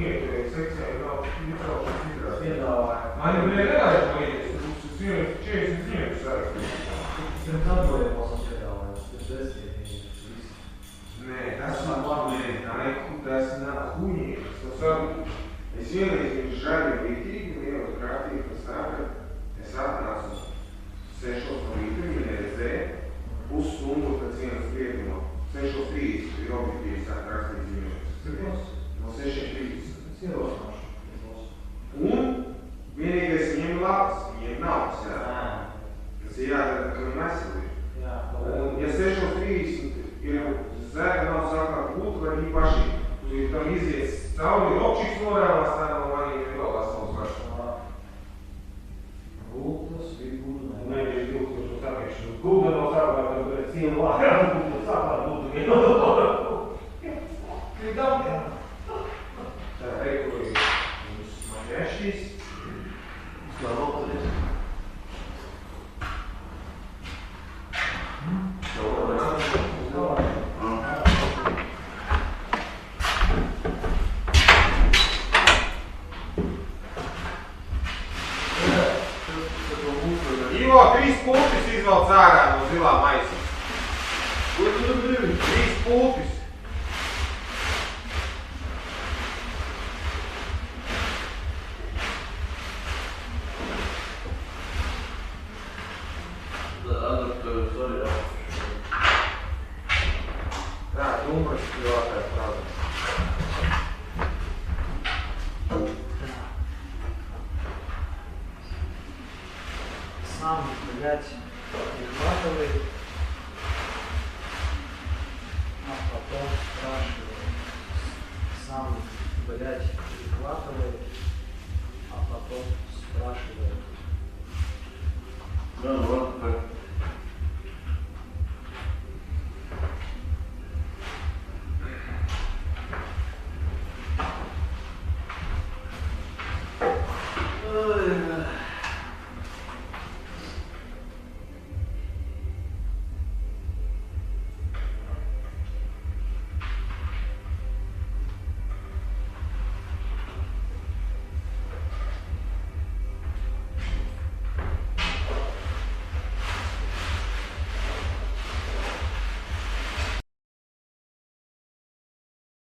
Нет, секция не трогала. Piedāvāja. Mani bija nevarēja palīdzēt, uz 40 dienas sākt. Pirms atbildējumos mums piedāvāja, pirms desmitiem. Nē, tas nav labi, tas nav huņiem. Es vienreiz viņš žāļi rītīgi, un ielas krātīgi pēc tā, ka es atnācu 6 no rīta, viņa redzēja, pusstundu pēc vienas sprieduma. 6:30 ir objektīvi sāk rakstīt ziņojumus. No 6:30. Es ierosināšu. Un vienīgais viņiem labs, viņiem nav jādara. Tas ir jādara, ka viņi nesali. Un ja 6:30 ir zēga nav sākāt būt, vai viņi paši, tu tam izies cauri lokšīgs norēvās, tā nav manī nevalās savus pašu. Gultas, Vigūda. Nē, ir 2000 sākīšanu. Gulda nav sākāt, tad pēc cienu lākā, gulda sākāt būt vienu. Kritām? Tā, reikuļi, mums man jāšķīs. Slavoties. Ivo, 3 pulpis izvalc ārā no zilā maisa. Ko tu tur gribi? 3 pulpis. Tā, numurs privātais prātā. Сам, блядь, прихватывает, а потом спрашивает. Сам, блядь, прихватывает, а потом спрашивает. Да, вот так.